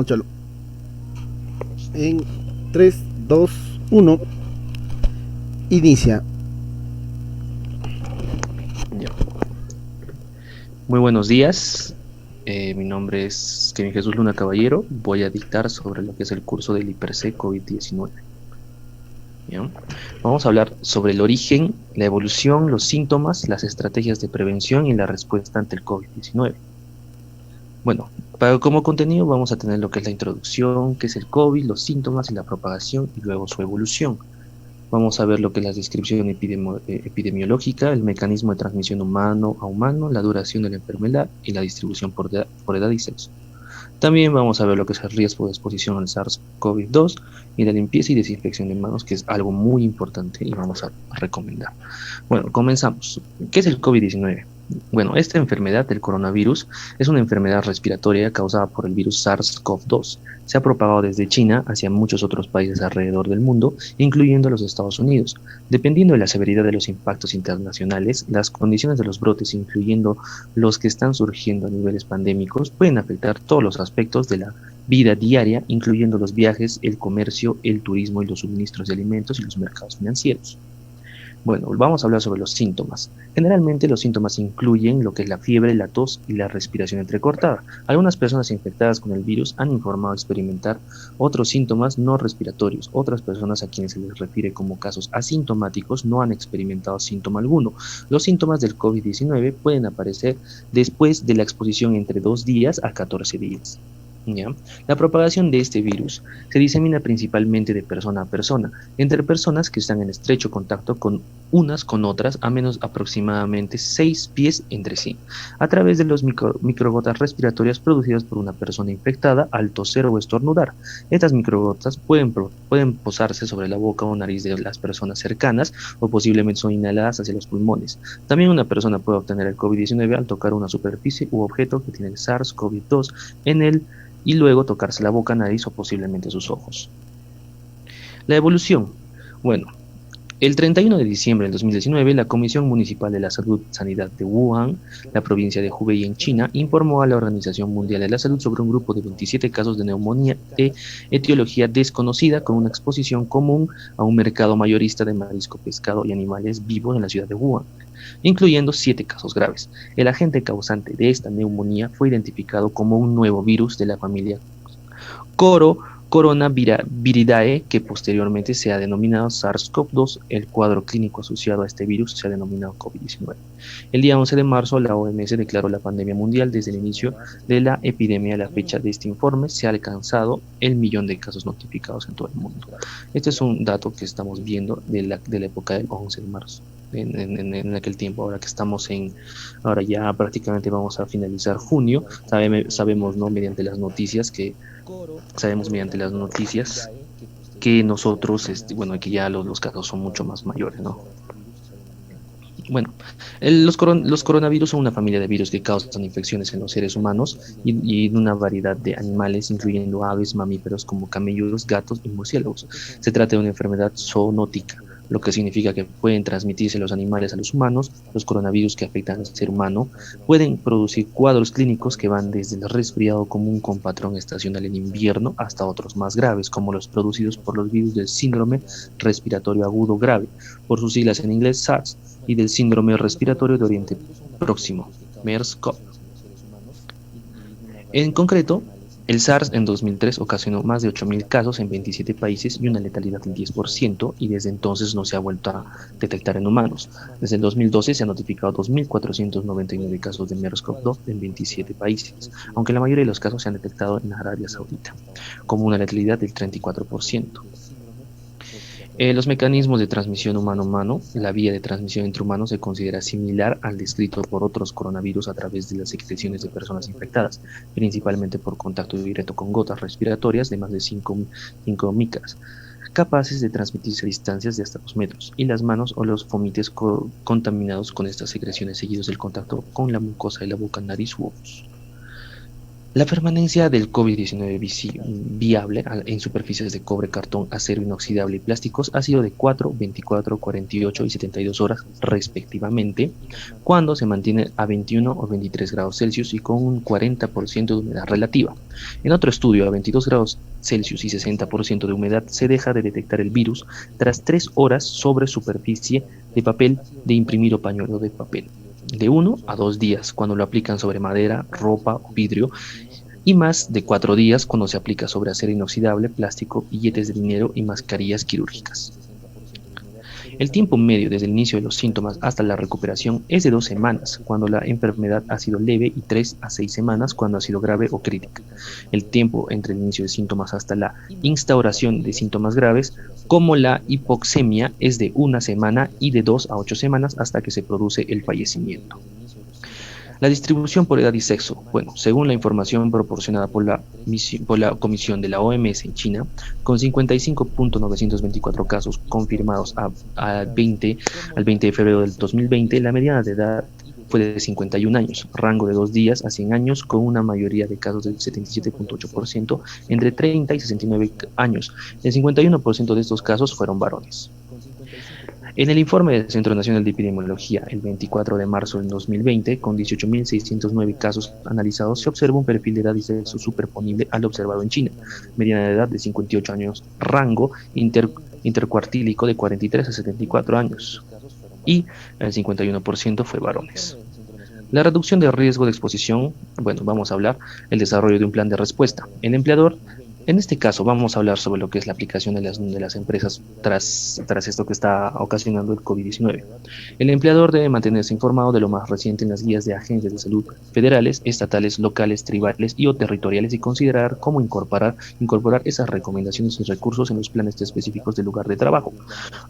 Chalo. En 3, 2, 1, inicia. Ya. Muy buenos días. Mi nombre es Kevin Jesús Luna Caballero. Voy a dictar sobre lo que es el curso del IPRC COVID-19. ¿Ya? Vamos a hablar sobre el origen, la evolución, los síntomas, las estrategias de prevención y la respuesta ante el COVID-19. Bueno, como contenido vamos a tener lo que es la introducción, qué es el COVID, los síntomas y la propagación y luego su evolución. Vamos a ver lo que es la descripción epidemiológica, el mecanismo de transmisión humano a humano, la duración de la enfermedad y la distribución por edad y sexo. También vamos a ver lo que es el riesgo de exposición al SARS-CoV-2 y la limpieza y desinfección de manos, que es algo muy importante y vamos a recomendar. Bueno, comenzamos. ¿Qué es el COVID-19? Bueno, esta enfermedad del coronavirus es una enfermedad respiratoria causada por el virus SARS-CoV-2. Se ha propagado desde China hacia muchos otros países alrededor del mundo, incluyendo los Estados Unidos. Dependiendo de la severidad de los impactos internacionales, las condiciones de los brotes, incluyendo los que están surgiendo a niveles pandémicos, pueden afectar todos los aspectos de la vida diaria, incluyendo los viajes, el comercio, el turismo y los suministros de alimentos y los mercados financieros. Bueno, vamos a hablar sobre los síntomas. Generalmente los síntomas incluyen lo que es la fiebre, la tos y la respiración entrecortada. Algunas personas infectadas con el virus han informado experimentar otros síntomas no respiratorios. Otras personas a quienes se les refiere como casos asintomáticos no han experimentado síntoma alguno. Los síntomas del COVID-19 pueden aparecer después de la exposición entre 2 días a 14 días. ¿Ya? La propagación de este virus se disemina principalmente de persona a persona, entre personas que están en estrecho contacto con unas con otras a menos aproximadamente 6 pies entre sí, a través de los microgotas respiratorias producidas por una persona infectada al toser o estornudar. Estas microgotas pueden posarse sobre la boca o nariz de las personas cercanas o posiblemente son inhaladas hacia los pulmones. También una persona puede obtener el COVID-19 al tocar una superficie u objeto que tiene el SARS-CoV-2 en él y luego tocarse la boca, nariz o posiblemente sus ojos. La evolución. Bueno, el 31 de diciembre del 2019, la Comisión Municipal de la Salud y Sanidad de Wuhan, la provincia de Hubei en China, informó a la Organización Mundial de la Salud sobre un grupo de 27 casos de neumonía de etiología desconocida con una exposición común a un mercado mayorista de marisco, pescado y animales vivos en la ciudad de Wuhan, incluyendo 7 casos graves. El agente causante de esta neumonía fue identificado como un nuevo virus de la familia Coro Coronaviridae, que posteriormente se ha denominado SARS-CoV-2. El cuadro clínico asociado a este virus se ha denominado COVID-19. El día 11 de marzo, la OMS declaró la pandemia mundial. Desde el inicio de la epidemia a la fecha de este informe, se ha alcanzado el millón de casos notificados en todo el mundo. Este es un dato que estamos viendo de la época del 11 de marzo. En aquel tiempo, ahora ya prácticamente vamos a finalizar junio, sabemos, ¿no? Sabemos mediante las noticias que nosotros, bueno, que ya los casos son mucho más mayores, ¿no? Bueno, los coronavirus son una familia de virus que causan infecciones en los seres humanos y en una variedad de animales, incluyendo aves, mamíferos como camellos, gatos y murciélagos. Se trata de una enfermedad zoonótica, lo que significa que pueden transmitirse los animales a los humanos. Los coronavirus que afectan al ser humano pueden producir cuadros clínicos que van desde el resfriado común con patrón estacional en invierno hasta otros más graves, como los producidos por los virus del síndrome respiratorio agudo grave, por sus siglas en inglés SARS, y del síndrome respiratorio de Oriente Próximo, MERS-CoV. En concreto, el SARS en 2003 ocasionó más de 8.000 casos en 27 países y una letalidad del 10%, y desde entonces no se ha vuelto a detectar en humanos. Desde el 2012 se han notificado 2.499 casos de MERS-CoV-2 en 27 países, aunque la mayoría de los casos se han detectado en Arabia Saudita, como una letalidad del 34%. Los mecanismos de transmisión humano-humano. La vía de transmisión entre humanos se considera similar al descrito por otros coronavirus a través de las secreciones de personas infectadas, principalmente por contacto directo con gotas respiratorias de más de 5 micras, capaces de transmitirse a distancias de hasta 2 metros, y las manos o los fomites contaminados con estas secreciones seguidos del contacto con la mucosa de la boca, nariz u ojos. La permanencia del COVID-19 viable en superficies de cobre, cartón, acero inoxidable y plásticos ha sido de 4, 24, 48 y 72 horas respectivamente, cuando se mantiene a 21 o 23 grados Celsius y con un 40% de humedad relativa. En otro estudio, a 22 grados Celsius y 60% de humedad, se deja de detectar el virus tras 3 horas sobre superficie de papel de imprimir o pañuelo de papel. De 1 a 2 días cuando lo aplican sobre madera, ropa o vidrio, y más de 4 días cuando se aplica sobre acero inoxidable, plástico, billetes de dinero y mascarillas quirúrgicas. El tiempo medio desde el inicio de los síntomas hasta la recuperación es de 2 semanas, cuando la enfermedad ha sido leve, y 3 a 6 semanas cuando ha sido grave o crítica. El tiempo entre el inicio de síntomas hasta la instauración de síntomas graves, como la hipoxemia, es de 1 semana y de 2 a 8 semanas hasta que se produce el fallecimiento. La distribución por edad y sexo. Bueno, según la información proporcionada por la Comisión de la OMS en China, con 55.924 casos confirmados al 20 de febrero del 2020, la mediana de edad fue de 51 años, rango de 2 días a 100 años, con una mayoría de casos del 77.8% entre 30 y 69 años. El 51% de estos casos fueron varones. En el informe del Centro Nacional de Epidemiología, el 24 de marzo del 2020, con 18.609 casos analizados, se observa un perfil de edad y sexo superponible al observado en China, mediana de edad de 58 años, rango intercuartílico de 43 a 74 años, y el 51% fue varones. La reducción de riesgo de exposición, bueno, vamos a hablar el desarrollo de un plan de respuesta. El empleador, en este caso vamos a hablar sobre lo que es la aplicación de las empresas tras esto que está ocasionando el COVID-19. El empleador debe mantenerse informado de lo más reciente en las guías de agencias de salud federales, estatales, locales, tribales y o territoriales, y considerar cómo incorporar esas recomendaciones y recursos en los planes específicos del lugar de trabajo.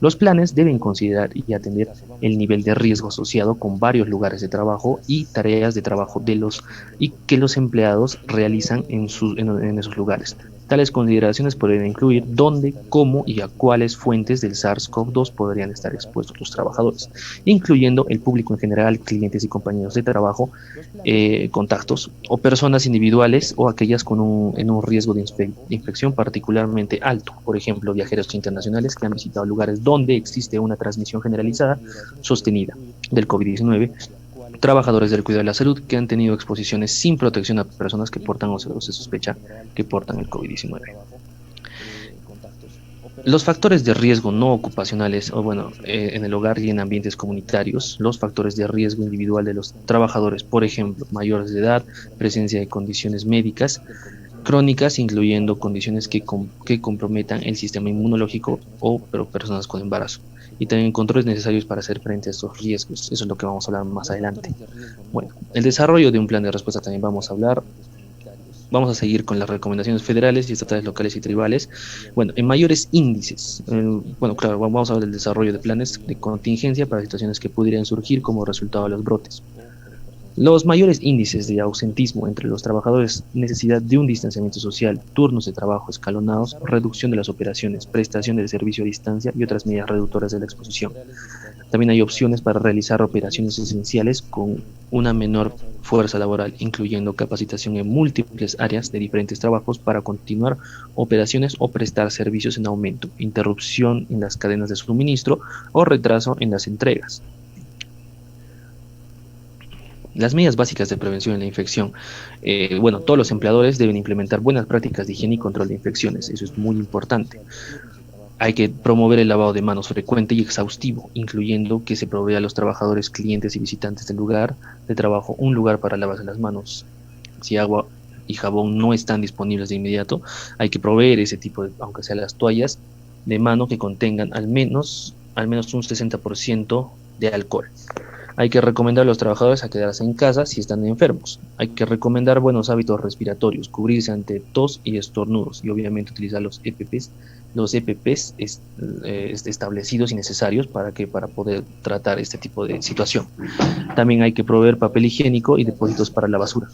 Los planes deben considerar y atender el nivel de riesgo asociado con varios lugares de trabajo y tareas de trabajo que los empleados realizan en esos lugares. Tales consideraciones podrían incluir dónde, cómo y a cuáles fuentes del SARS-CoV-2 podrían estar expuestos los trabajadores, incluyendo el público en general, clientes y compañeros de trabajo, contactos o personas individuales o aquellas en un riesgo de infección particularmente alto, por ejemplo, viajeros internacionales que han visitado lugares donde existe una transmisión generalizada sostenida del COVID-19, trabajadores del cuidado de la salud que han tenido exposiciones sin protección a personas que portan o se sospecha que portan el COVID-19. Los factores de riesgo no ocupacionales, en el hogar y en ambientes comunitarios, los factores de riesgo individual de los trabajadores, por ejemplo, mayores de edad, presencia de condiciones médicas crónicas, incluyendo condiciones que comprometan el sistema inmunológico pero personas con embarazo, y también controles necesarios para hacer frente a estos riesgos. Eso es lo que vamos a hablar más adelante. Bueno, el desarrollo de un plan de respuesta también vamos a hablar. Vamos a seguir con las recomendaciones federales y estatales, locales y tribales. Bueno, en mayores índices, vamos a hablar del desarrollo de planes de contingencia para situaciones que pudieran surgir como resultado de los brotes. Los mayores índices de ausentismo entre los trabajadores, necesidad de un distanciamiento social, turnos de trabajo escalonados, reducción de las operaciones, prestación del servicio a distancia y otras medidas reductoras de la exposición. También hay opciones para realizar operaciones esenciales con una menor fuerza laboral, incluyendo capacitación en múltiples áreas de diferentes trabajos para continuar operaciones o prestar servicios en aumento, interrupción en las cadenas de suministro o retraso en las entregas. Las medidas básicas de prevención de la infección. Todos los empleadores deben implementar buenas prácticas de higiene y control de infecciones. Eso es muy importante. Hay que promover el lavado de manos frecuente y exhaustivo, incluyendo que se provea a los trabajadores, clientes y visitantes del lugar de trabajo un lugar para lavarse las manos. Si agua y jabón no están disponibles de inmediato, hay que proveer ese tipo de, aunque sea las toallas de mano, que contengan al menos un 60% de alcohol. Hay que recomendar a los trabajadores a quedarse en casa si están enfermos. Hay que recomendar buenos hábitos respiratorios, cubrirse ante tos y estornudos, y obviamente utilizar los EPPs establecidos y necesarios para poder tratar este tipo de situación. También hay que proveer papel higiénico y depósitos para la basura.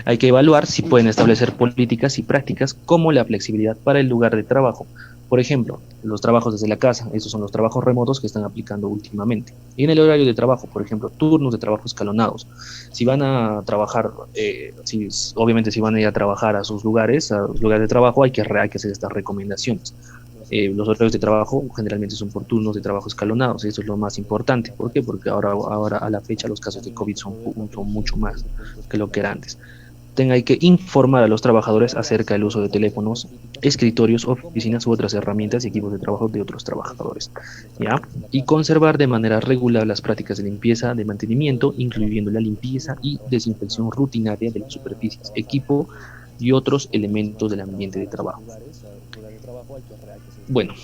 Hay que evaluar si pueden establecer políticas y prácticas como la flexibilidad para el lugar de trabajo, Por ejemplo, los trabajos desde la casa, estos son los trabajos remotos que están aplicando últimamente. Y en el horario de trabajo, por ejemplo, turnos de trabajo escalonados. Si van a trabajar, obviamente si van a ir a trabajar a los lugares de trabajo, hay que hacer estas recomendaciones. Los horarios de trabajo generalmente son por turnos de trabajo escalonados, y eso es lo más importante. ¿Por qué? Porque ahora a la fecha los casos de COVID son mucho más que lo que era antes. Hay que informar a los trabajadores acerca del uso de teléfonos, escritorios, oficinas u otras herramientas y equipos de trabajo de otros trabajadores, ¿ya? Y conservar de manera regular las prácticas de limpieza, de mantenimiento, incluyendo la limpieza y desinfección rutinaria de las superficies, equipo y otros elementos del ambiente de trabajo. Bueno,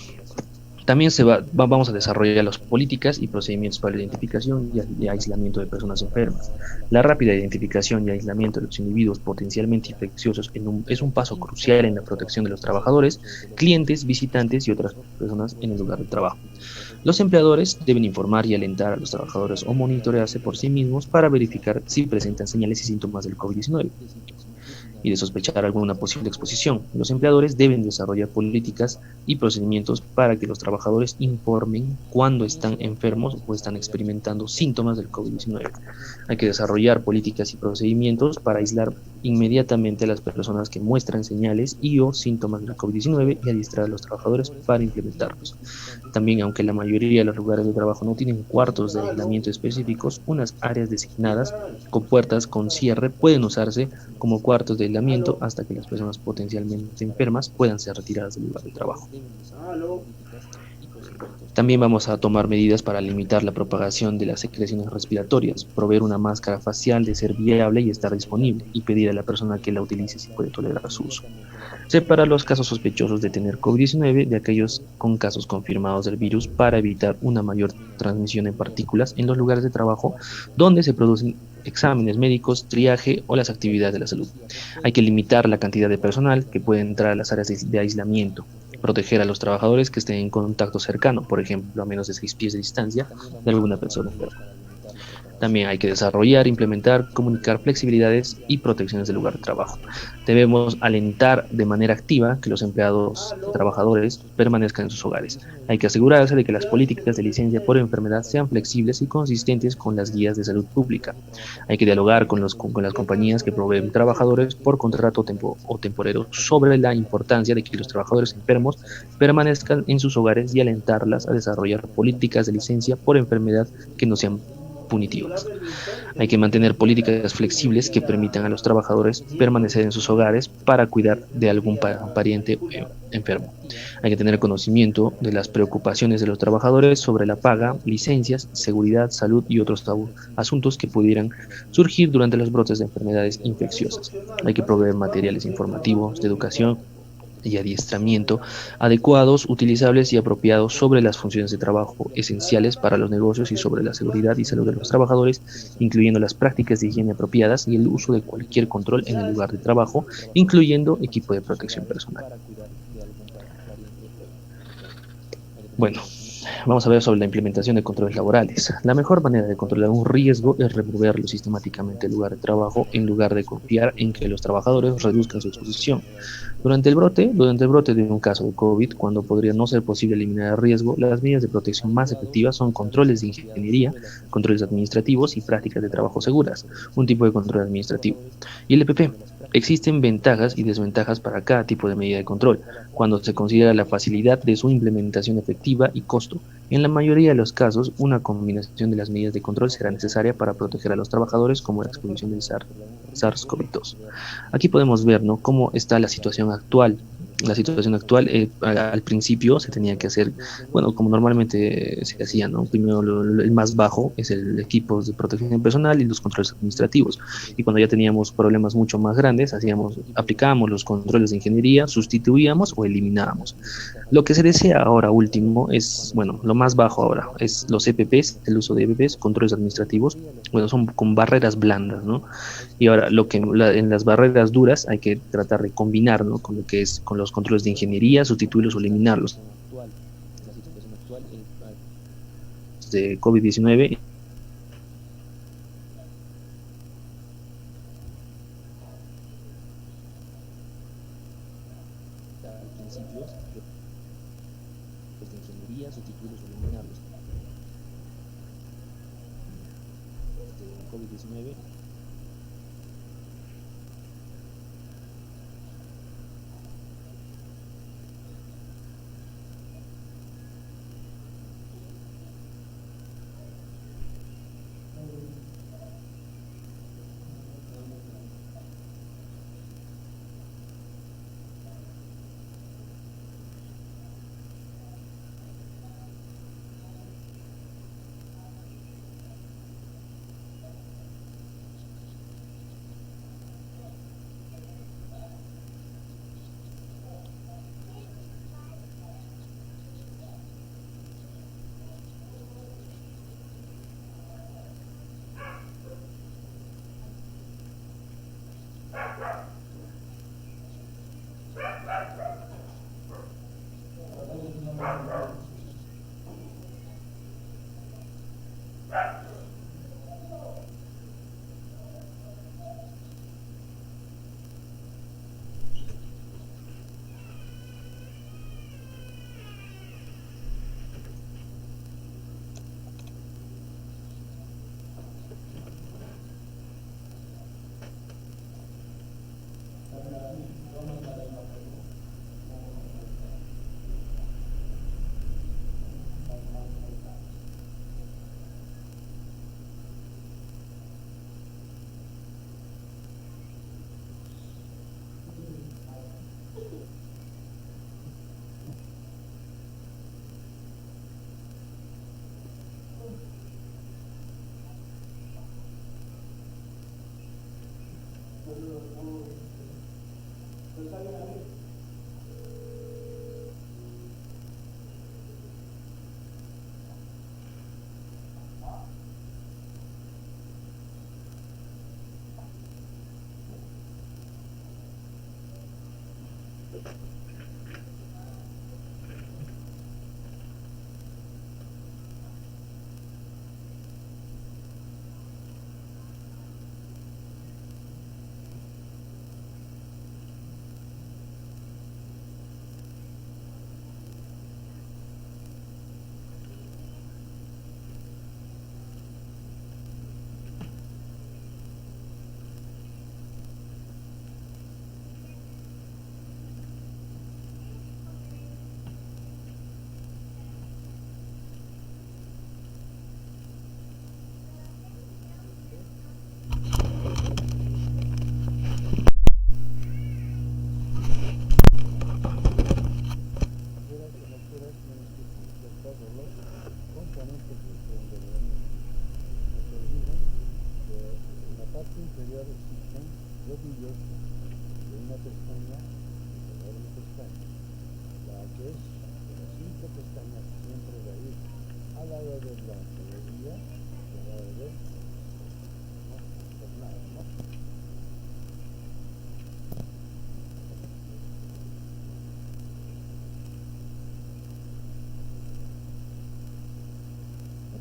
también vamos a desarrollar las políticas y procedimientos para la identificación y aislamiento de personas enfermas. La rápida identificación y aislamiento de los individuos potencialmente infecciosos es un paso crucial en la protección de los trabajadores, clientes, visitantes y otras personas en el lugar de trabajo. Los empleadores deben informar y alentar a los trabajadores o monitorearse por sí mismos para verificar si presentan señales y síntomas del COVID-19 y de sospechar alguna posible exposición. Los empleadores deben desarrollar políticas y procedimientos para que los trabajadores informen cuando están enfermos o están experimentando síntomas del COVID-19. Hay que desarrollar políticas y procedimientos para aislar inmediatamente a las personas que muestran señales y o síntomas del COVID-19 y adiestrar a los trabajadores para implementarlos. También, aunque la mayoría de los lugares de trabajo no tienen cuartos de aislamiento específicos, unas áreas designadas con puertas con cierre pueden usarse como cuartos de aislamiento hasta que las personas potencialmente enfermas puedan ser retiradas del lugar de trabajo. También vamos a tomar medidas para limitar la propagación de las secreciones respiratorias, proveer una máscara facial de ser viable y estar disponible, y pedir a la persona que la utilice si puede tolerar su uso. Separar los casos sospechosos de tener COVID-19 de aquellos con casos confirmados del virus para evitar una mayor transmisión en partículas en los lugares de trabajo donde se producen exámenes médicos, triaje o las actividades de la salud. Hay que limitar la cantidad de personal que puede entrar a las áreas de aislamiento, proteger a los trabajadores que estén en contacto cercano, por ejemplo, a menos de 6 pies de distancia de alguna persona enferma. También hay que desarrollar, implementar, comunicar flexibilidades y protecciones del lugar de trabajo. Debemos alentar de manera activa que los empleados trabajadores permanezcan en sus hogares. Hay que asegurarse de que las políticas de licencia por enfermedad sean flexibles y consistentes con las guías de salud pública. Hay que dialogar con las compañías que proveen trabajadores por contrato o temporero sobre la importancia de que los trabajadores enfermos permanezcan en sus hogares y alentarlas a desarrollar políticas de licencia por enfermedad que no sean punitivas. Hay que mantener políticas flexibles que permitan a los trabajadores permanecer en sus hogares para cuidar de algún pariente enfermo. Hay que tener conocimiento de las preocupaciones de los trabajadores sobre la paga, licencias, seguridad, salud y otros asuntos que pudieran surgir durante los brotes de enfermedades infecciosas. Hay que proveer materiales informativos de educación y adiestramiento adecuados, utilizables y apropiados sobre las funciones de trabajo esenciales para los negocios y sobre la seguridad y salud de los trabajadores, incluyendo las prácticas de higiene apropiadas y el uso de cualquier control en el lugar de trabajo, incluyendo equipo de protección personal. Bueno, vamos a ver sobre la implementación de controles laborales. La mejor manera de controlar un riesgo es removerlo sistemáticamente del lugar de trabajo en lugar de confiar en que los trabajadores reduzcan su exposición. Durante el brote de un caso de COVID, cuando podría no ser posible eliminar el riesgo, las medidas de protección más efectivas son controles de ingeniería, controles administrativos y prácticas de trabajo seguras, un tipo de control administrativo. Y el EPP. Existen ventajas y desventajas para cada tipo de medida de control, cuando se considera la facilidad de su implementación efectiva y costo. En la mayoría de los casos, una combinación de las medidas de control será necesaria para proteger a los trabajadores como la exposición del SARS-CoV-2. Aquí podemos ver, ¿no?, cómo está la situación actual. La situación actual, al principio se tenía que hacer, bueno, como normalmente se hacía, ¿no? Primero el más bajo es el equipo de protección personal y los controles administrativos. Y cuando ya teníamos problemas mucho más grandes, aplicábamos los controles de ingeniería, sustituíamos o eliminábamos. Lo que se desea ahora último es, bueno, lo más bajo ahora es los EPPs, el uso de EPPs, controles administrativos, bueno, son con barreras blandas, ¿no? Y ahora en las barreras duras hay que tratar de combinar, ¿no?, con lo que es con los controles de ingeniería, sustituirlos o eliminarlos de COVID-19. pues, de ingeniería, su título suelen ganarlos. COVID-19.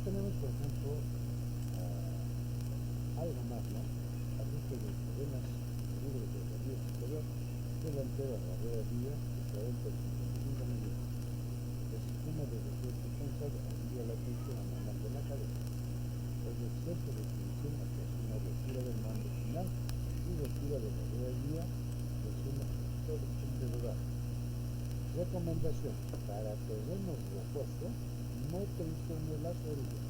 Tenemos, por ejemplo, algo más, ¿no? Ajuste de problemas libres de la vía superior, delantero a la rueda vía, de 40 a 55 minutos. El sistema de refuerzo pensado envía la atención al mando de la cabeza. El exceso de tensión hacia una rotura del mando final y rotura de la rueda vía es una producción de rodar. Recomendación: para terrenos rocosos, no tensiones las orillas.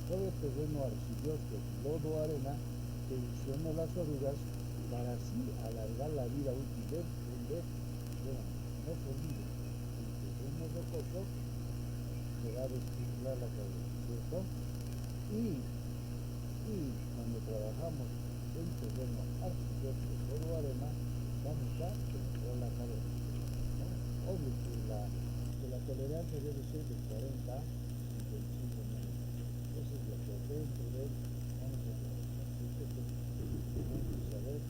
Todo terreno arcilloso, lodo, arena, tensiona las orugas para así alargar la vida útil del no se olvide, en terreno rocoso se va a desfilar la cabeza, ¿cierto? Y cuando trabajamos en terreno arcilloso, lodo, arena, vamos a penetrar la cabeza, ¿no? Obvio que la tolerancia debe ser de 40 a 55 minutos. Eso es lo que dentro de él vamos a trabajar. Tenemos que saber,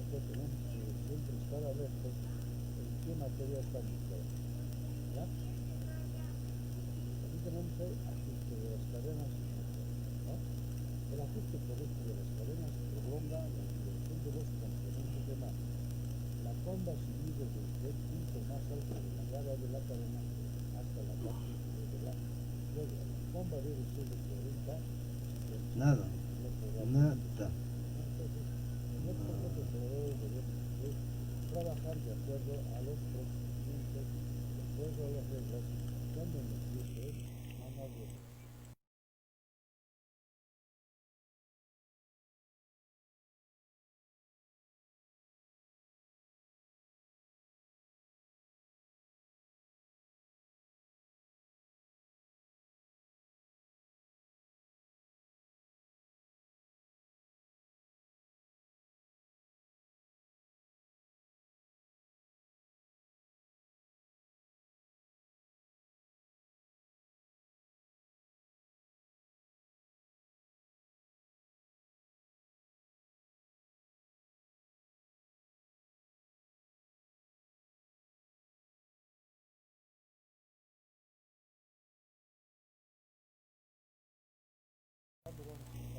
tenemos que siempre estar alerta en qué materia estamos trabajando, ¿ya? Aquí tenemos el ajuste de las cadenas, ¿no? El ajuste correcto de las cadenas prolonga la dirección de los componentes de mano. La comba civil desde el punto más alto de la garra de la cadena hasta la parte superior del ano. Luego, la bomba debe ser de 40 a 50 Nada, metros de nada. entonces, en estos operadores debemos de trabajar de acuerdo a los procedimientos, de acuerdo a las reglas, cuando nos dice manos de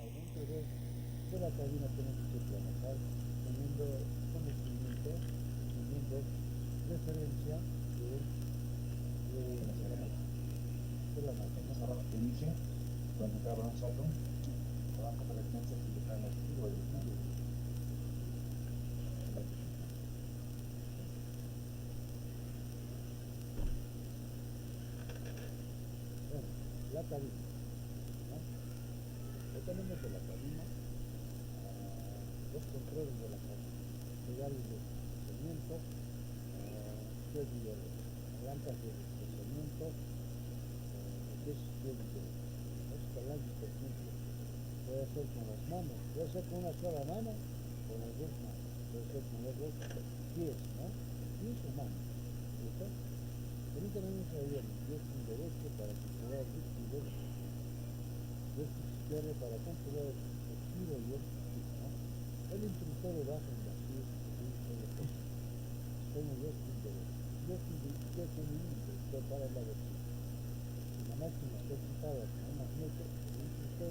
dentro de la cabina tenemos que trabajar teniendo conocimiento, teniendo referencia de la máquina. Ahora que dice, cuando está avanzando, trabaja para el centro que está en el estudio del estudio. Bueno, la cabina, ¿no? Ya tenemos de la cabina los controles de la cabina, pedales de desplazamiento, palancas de desplazamiento, que es los palanques, por ejemplo, puede ser con las manos, puede ser con una sola mano, con las dos manos, puede ser con los dos pies, ¿no? Pies o manos, ¿listo? También tenemos ahí el pie derecho para controlar el giro, el izquierdo para controlar el giro y el giro, ¿no? El interruptor de bajo en la pies, tengo yo derecho, un interruptor para la velocidad. La máquina está equipada con un magneto.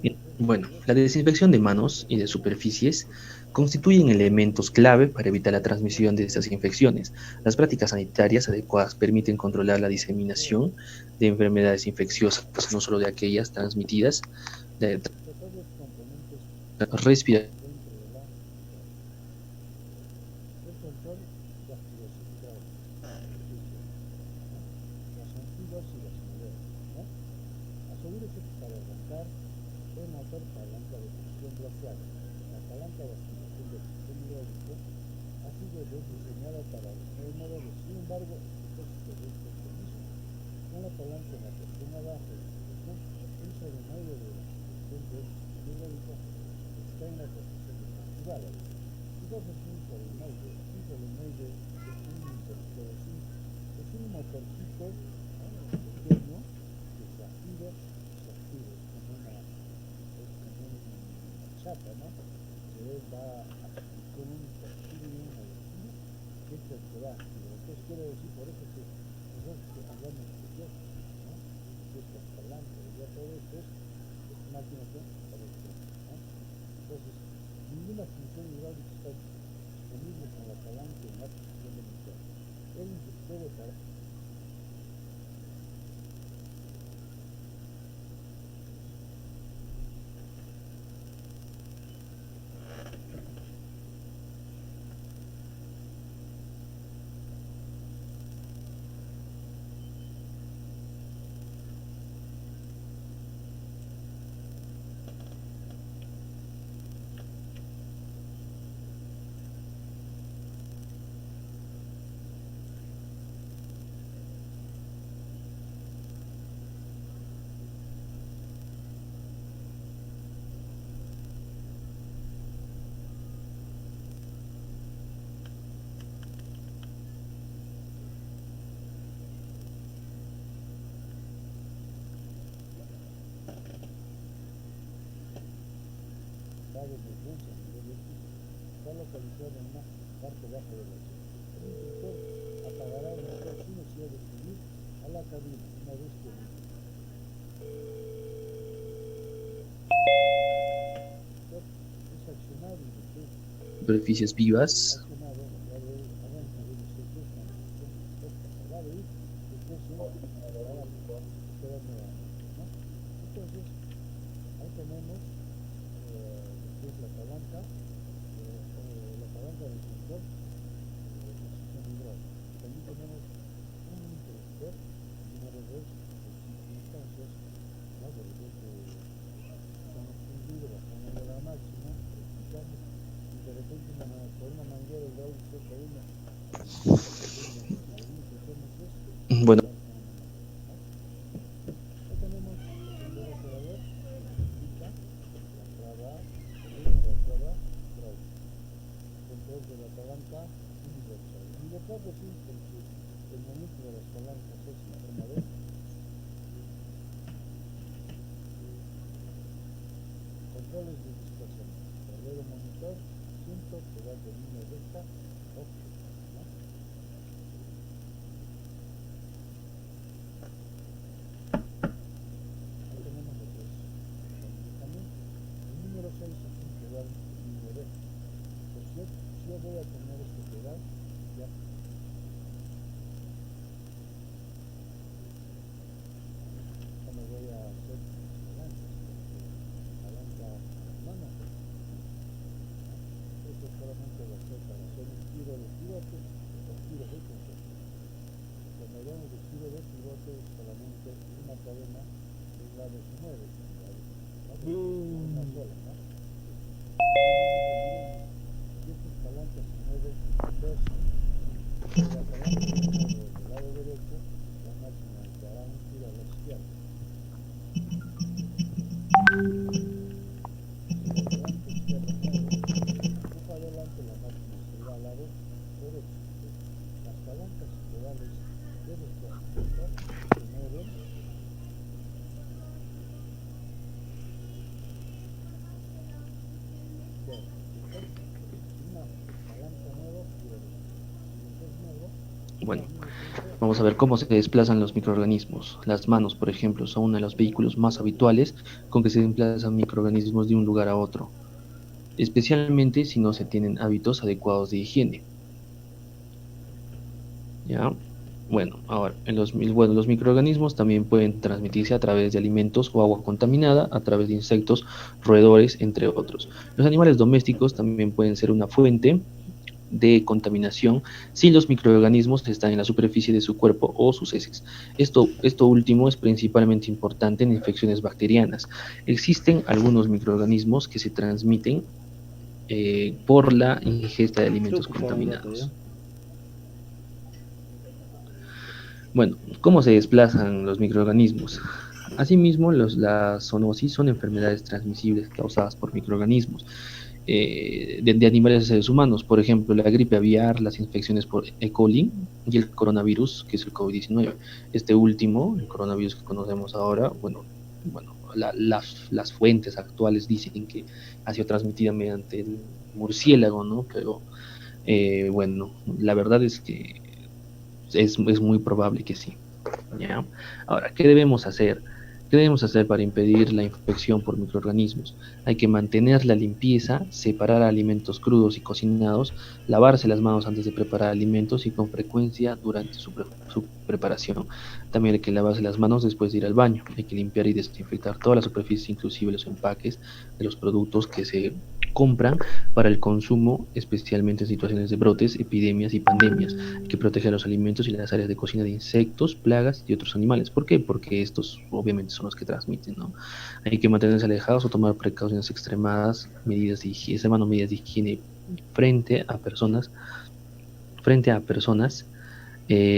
Bien, bueno, la desinfección de manos y de superficies constituyen elementos clave para evitar la transmisión de estas infecciones. Las prácticas sanitarias adecuadas permiten controlar la diseminación de enfermedades infecciosas, pues no solo de aquellas transmitidas de respiración. Dentro de la el control de activación hidráulica, las antiguas y las modernas, ¿no? Asegúrese que para arrancar el motor palanca de presión glacial, la palanca de activación del sistema hidráulico ha sido diseñada para los nuevos modelos. Sin embargo, el propósito de este mecanismo, con la palanca en la presión abajo de la presión, el solenoide de la activación del sistema hidráulico está en la posición desactivada. Entonces un solenoide es un interruptor así, es un motorcito, ¿no? Pequeño que se activa, es como una chapa, ¿no? Que va con un torcido y una vecina, que es el que va. Entonces quiere decir por eso que nosotros que hablamos de Dios, ¿no? Que estas palancas, ya todo esto es máquina con electrónica, ¿no? Entonces, ninguna función hidráulica está disponible con la palanca en la posición del motor. El inductor de palanca de emergencia a nivel X está localizado en una parte baja de la ciudad. El instructor apagará el motor sin necesidad de subir a la cabina una vez que el instructor es accionado y después Superficies vivas. accionado, ya de adentro debe ser cuando el instructor está apagado y después para ustedes nuevamente, ¿no? Entonces, ahí tenemos lo que es la palanca del sensor de posición hidráulica. También tenemos un interruptor número 2 de circunstancias, ¿no? De repente estamos fundidos, bajamos de la máxima, escuchamos, y de repente por una manguera hidráulica cae una, Bueno, ahí tenemos el sendero operador, que indica la entrada, la entrada hidráulica, control de la palanca universal. Universal decir porque el manejo de las palancas es en forma de controles de desplazamiento, tablero monitor, cinto, pedal de línea recta, óptico, ¿no? Ahí tenemos lo que es el medicamento. El número 6 es un pedal de línea recta. Por cierto, si yo voy a tener este pedal, ya no voy a hacer palancas, palanca humana, esto solamente va a ser para hacer un giro de pivote o giro de control. Cuando hablamos de giro de pivote es solamente una cadena de un lado se mueve, una sola, ¿no? Y estas palancas se mueven dos. Si la palanca del lado derecho, la máquina dará un giro a la izquierda. Si la palanca izquierda mueve, empuja adelante, la máquina se irá al lado derecho. Las palancas y pedales de los transmisores se mueven una palanca nueva y el sensor nuevo. bueno, vamos a ver cómo se desplazan los microorganismos. Las manos, por ejemplo, son uno de los vehículos más habituales con que se desplazan microorganismos de un lugar a otro, especialmente si no se tienen hábitos adecuados de higiene. ¿Ya? Bueno, ahora, los microorganismos también pueden transmitirse a través de alimentos o agua contaminada, a través de insectos, roedores, entre otros. Los animales domésticos también pueden ser una fuente de contaminación si los microorganismos están en la superficie de su cuerpo o sus heces. Esto último es principalmente importante en infecciones bacterianas. Existen algunos microorganismos que se transmiten por la ingesta de alimentos contaminados. Bueno, ¿cómo se desplazan los microorganismos? Asimismo, las zoonosis son enfermedades transmisibles causadas por microorganismos de animales a seres humanos, por ejemplo, la gripe aviar, las infecciones por E. coli y el coronavirus, que es el COVID-19. Este último, el coronavirus que conocemos ahora, bueno, las fuentes actuales dicen que ha sido transmitida mediante el murciélago, ¿no? Pero, bueno, la verdad es que es muy probable que sí. ¿Ya? Ahora, ¿qué debemos hacer? ¿Qué debemos hacer para impedir la infección por microorganismos? Hay que mantener la limpieza, separar alimentos crudos y cocinados, lavarse las manos antes de preparar alimentos y con frecuencia durante su preparación. También hay que lavarse las manos después de ir al baño. Hay que limpiar y desinfectar todas las superficies, inclusive los empaques de los productos que se compran para el consumo, especialmente en situaciones de brotes, epidemias y pandemias. Hay que proteger los alimentos y las áreas de cocina de insectos, plagas y otros animales. ¿Por qué? Porque estos obviamente son los que transmiten, ¿no? Hay que mantenerse alejados o tomar precauciones extremadas, medidas de higiene frente a personas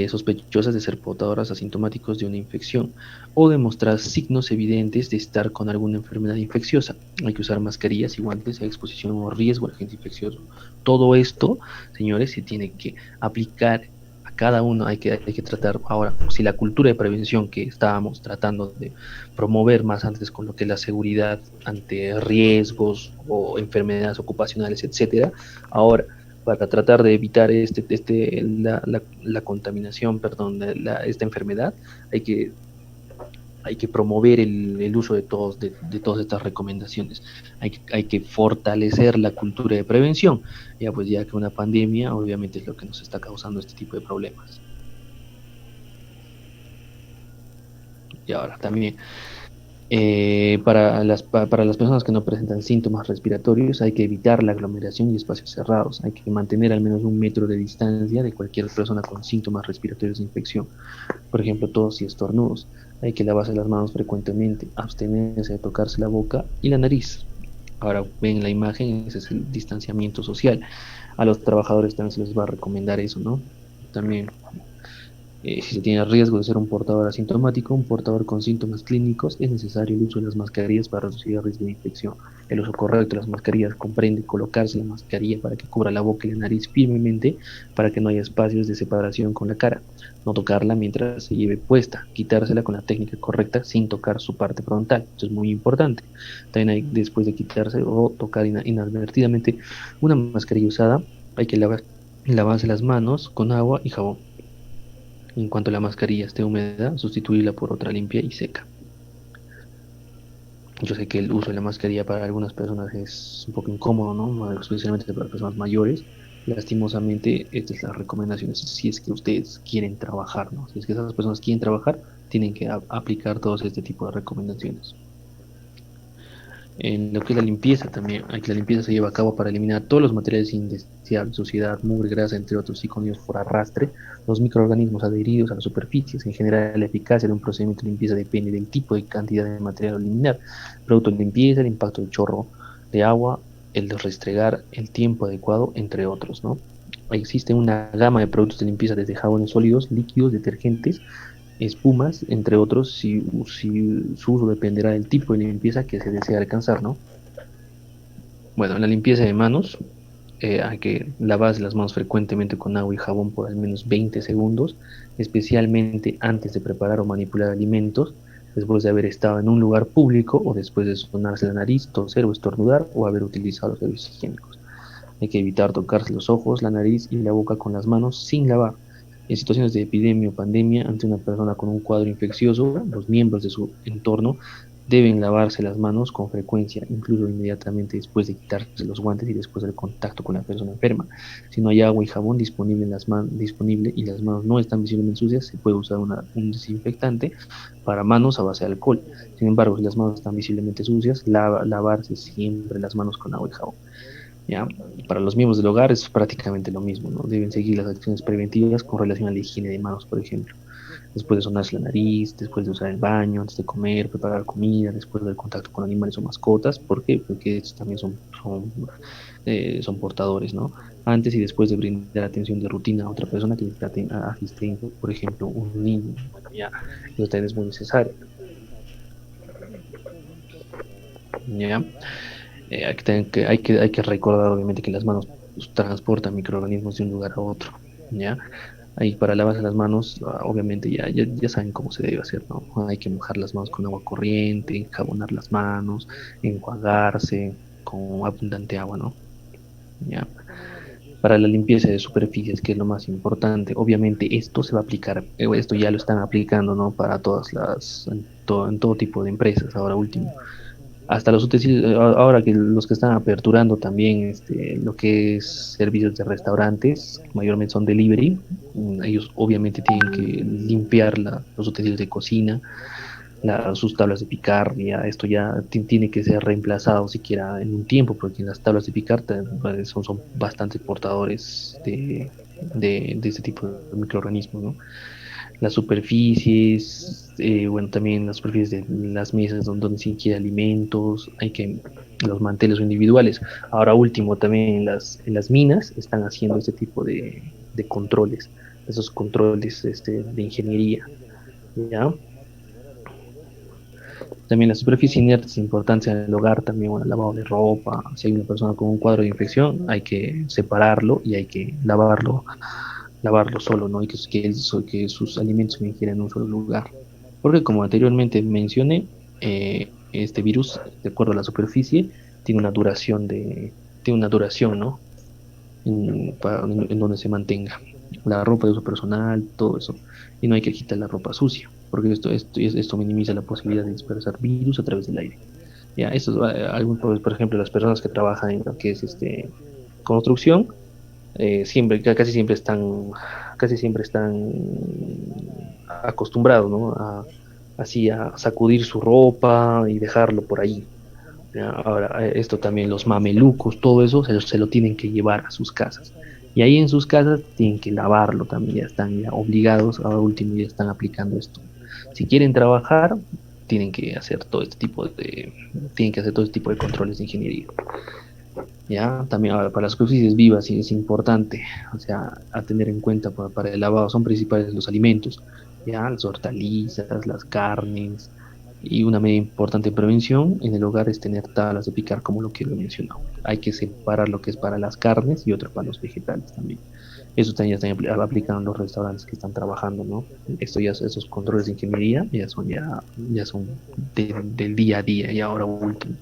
sospechosas de ser portadoras asintomáticos de una infección o de mostrar signos evidentes de estar con alguna enfermedad infecciosa. Hay que usar mascarillas y guantes a exposición o riesgo al agente infeccioso. Todo esto, señores, se tiene que aplicar a cada uno. Hay que tratar ahora, si la cultura de prevención que estábamos tratando de promover más antes con lo que es la seguridad ante riesgos o enfermedades ocupacionales, etcétera, ahora para tratar de evitar la contaminación, esta enfermedad, hay que promover el uso de todas estas recomendaciones. Hay que fortalecer la cultura de prevención, ya que una pandemia obviamente es lo que nos está causando este tipo de problemas. Y ahora también, para las personas que no presentan síntomas respiratorios, hay que evitar la aglomeración y espacios cerrados. Hay que mantener al menos 1 metro de distancia de cualquier persona con síntomas respiratorios de infección. Por ejemplo, tos y estornudos. Hay que lavarse las manos frecuentemente, abstenerse de tocarse la boca y la nariz. Ahora ven la imagen, ese es el distanciamiento social. A los trabajadores también se les va a recomendar eso, ¿no? También, si se tiene riesgo de ser un portador asintomático, un portador con síntomas clínicos, es necesario el uso de las mascarillas para reducir el riesgo de infección. El uso correcto de las mascarillas comprende colocarse la mascarilla para que cubra la boca y la nariz firmemente para que no haya espacios de separación con la cara. No tocarla mientras se lleve puesta, quitársela con la técnica correcta sin tocar su parte frontal. Esto es muy importante. También hay, después de quitarse o tocar inadvertidamente una mascarilla usada, hay que lavarse las manos con agua y jabón. En cuanto la mascarilla esté húmeda, sustituirla por otra limpia y seca. Yo sé que el uso de la mascarilla para algunas personas es un poco incómodo, ¿no? Especialmente para personas mayores. Lastimosamente, estas son las recomendaciones si es que ustedes quieren trabajar, ¿no? Si es que esas personas quieren trabajar, tienen que aplicar todos este tipo de recomendaciones. En lo que es la limpieza también, aquí la limpieza se lleva a cabo para eliminar todos los materiales indeseables, suciedad, mugre, grasa, entre otros, y con por arrastre, los microorganismos adheridos a las superficies. En general, la eficacia de un procedimiento de limpieza depende del tipo y cantidad de material a eliminar, producto de limpieza, el impacto del chorro de agua, el restregar, el tiempo adecuado, entre otros, ¿no? Existe una gama de productos de limpieza desde jabones sólidos, líquidos, detergentes, espumas, entre otros, si su uso dependerá del tipo de limpieza que se desea alcanzar, ¿no? Bueno, la limpieza de manos, hay que lavarse las manos frecuentemente con agua y jabón por al menos 20 segundos, especialmente antes de preparar o manipular alimentos, después de haber estado en un lugar público o después de sonarse la nariz, toser o estornudar o haber utilizado los servicios higiénicos. Hay que evitar tocarse los ojos, la nariz y la boca con las manos sin lavar. En situaciones de epidemia o pandemia, ante una persona con un cuadro infeccioso, los miembros de su entorno deben lavarse las manos con frecuencia, incluso inmediatamente después de quitarse los guantes y después del contacto con la persona enferma. Si no hay agua y jabón disponible y las manos no están visiblemente sucias, se puede usar un desinfectante para manos a base de alcohol. Sin embargo, si las manos están visiblemente sucias, lavarse siempre las manos con agua y jabón. ¿Ya? Para los miembros del hogar es prácticamente lo mismo, ¿no? Deben seguir las acciones preventivas con relación a la higiene de manos, por ejemplo. Después de sonarse la nariz, después de usar el baño, antes de comer, preparar comida, después del contacto con animales o mascotas. ¿Por qué? Porque estos también son portadores, ¿no? Antes y después de brindar atención de rutina a otra persona que necesita asistencia, por ejemplo, un niño. Ya, eso también es muy necesario. ¿Ya? Hay que recordar obviamente que las manos transportan microorganismos de un lugar a otro, ¿ya? Ahí para lavarse las manos, obviamente ya saben cómo se debe hacer, ¿no? Hay que mojar las manos con agua corriente, enjabonar las manos, enjuagarse con abundante agua, ¿no? ¿Ya? Para la limpieza de superficies, que es lo más importante, obviamente esto se va a aplicar, esto ya lo están aplicando, ¿no? Para en todo tipo de empresas, ahora último hasta los utensilios, ahora que los que están aperturando también lo que es servicios de restaurantes, mayormente son delivery, ellos obviamente tienen que limpiar los utensilios de cocina, sus tablas de picar, ya esto ya tiene que ser reemplazado siquiera en un tiempo, porque las tablas de picar son bastante portadores de este tipo de microorganismos, ¿no? Las superficies, bueno, también las superficies de las mesas donde se ingiere alimentos, los manteles son individuales. Ahora último, también en las minas están haciendo este tipo de controles, esos controles de ingeniería, ¿ya? También la superficie inerte es importante en el hogar, también, bueno, el lavado de ropa, si hay una persona con un cuadro de infección, hay que separarlo y hay que lavarlo solo, ¿no? Y que sus alimentos se ingieran en un solo lugar. Porque como anteriormente mencioné, este virus, de acuerdo a la superficie, tiene una duración, ¿no? En donde se mantenga la ropa de uso personal, todo eso. Y no hay que quitar la ropa sucia, porque esto minimiza la posibilidad de dispersar virus a través del aire. Ya, por ejemplo, las personas que trabajan en lo que es construcción, casi siempre están acostumbrados, ¿no? a así a sacudir su ropa y dejarlo por ahí. ¿Ya? Ahora, esto también, los mamelucos, todo eso se lo tienen que llevar a sus casas. Y ahí en sus casas tienen que lavarlo también, ya están ya obligados, ahora último ya están aplicando esto. Si quieren trabajar, tienen que hacer todo este tipo tienen que hacer todo este tipo de controles de ingeniería. Ya, también ahora, para las superficies vivas sí es importante, o sea, a tener en cuenta para el lavado son principales los alimentos, ya, las hortalizas, las carnes, y una medida importante de prevención en el hogar es tener tablas de picar, como lo que lo he mencionado. Hay que separar lo que es para las carnes y otro para los vegetales también. Eso también ya están aplicando en los restaurantes que están trabajando, ¿no? Esos controles de ingeniería ya son del día a día y ahora último.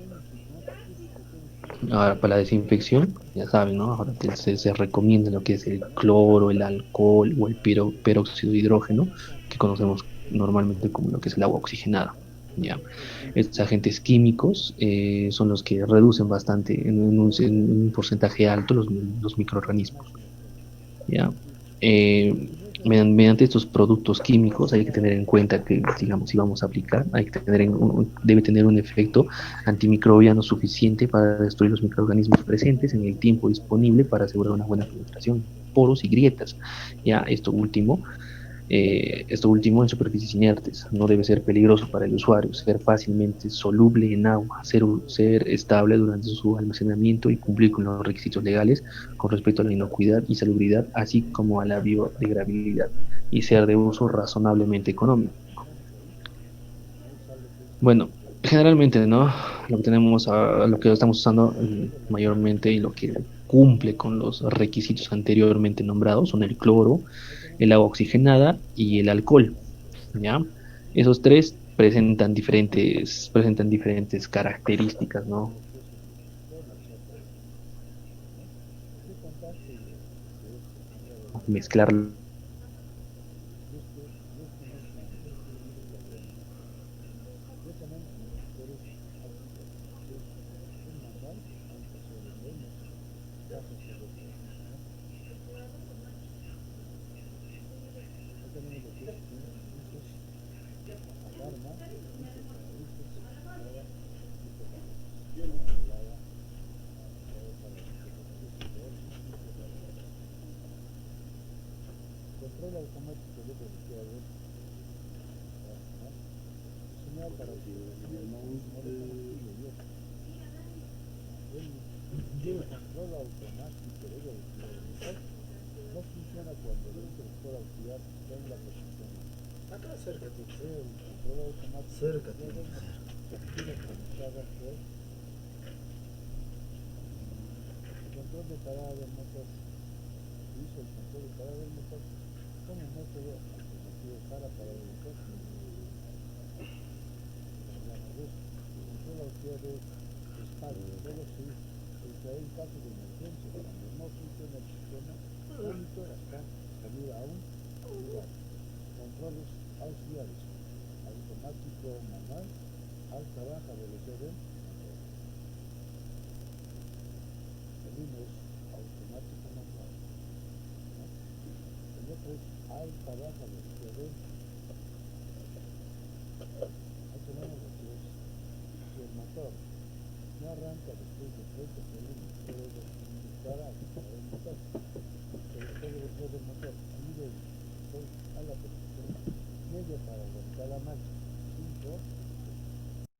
Ahora, para la desinfección, ya saben, ¿no? Ahora se recomienda lo que es el cloro, el alcohol o el peróxido de hidrógeno, que conocemos normalmente como lo que es el agua oxigenada. ¿Ya? Estos agentes químicos son los que reducen bastante en un porcentaje alto los microorganismos. ¿Ya? Mediante estos productos químicos hay que tener en cuenta que, digamos, si vamos a aplicar, hay que tener debe tener un efecto antimicrobiano suficiente para destruir los microorganismos presentes en el tiempo disponible para asegurar una buena penetración, poros y grietas. Ya esto último en superficies inertes. No debe ser peligroso para el usuario, ser fácilmente soluble en agua, ser estable durante su almacenamiento y cumplir con los requisitos legales con respecto a la inocuidad y salubridad, así como a la biodegradabilidad, y ser de uso razonablemente económico. Bueno, generalmente, ¿no? Lo que tenemos, lo que estamos usando mayormente y lo que cumple con los requisitos anteriormente nombrados son el cloro, el agua oxigenada y el alcohol, ¿ya? Esos tres presentan diferentes características, ¿no? Mezclar Control automático de velocidades, señal para que no el control automático de velocidad no funciona cuando el interruptor auxiliar está en la posición. Acá acércate. El control automático acércate. Tiene conectada el control de parada del motor. Hizo el control de parada del motor como método alternativo para parar el motor. El control auxiliar de respaldo solo se usa en caso de emergencia. Cuando no funciona el sistema, monitor hasta salir a un lugar. Controles auxiliares: automático manual, alta baja velocidad. Seguimos automático manual. El otro es alta baja velocidad.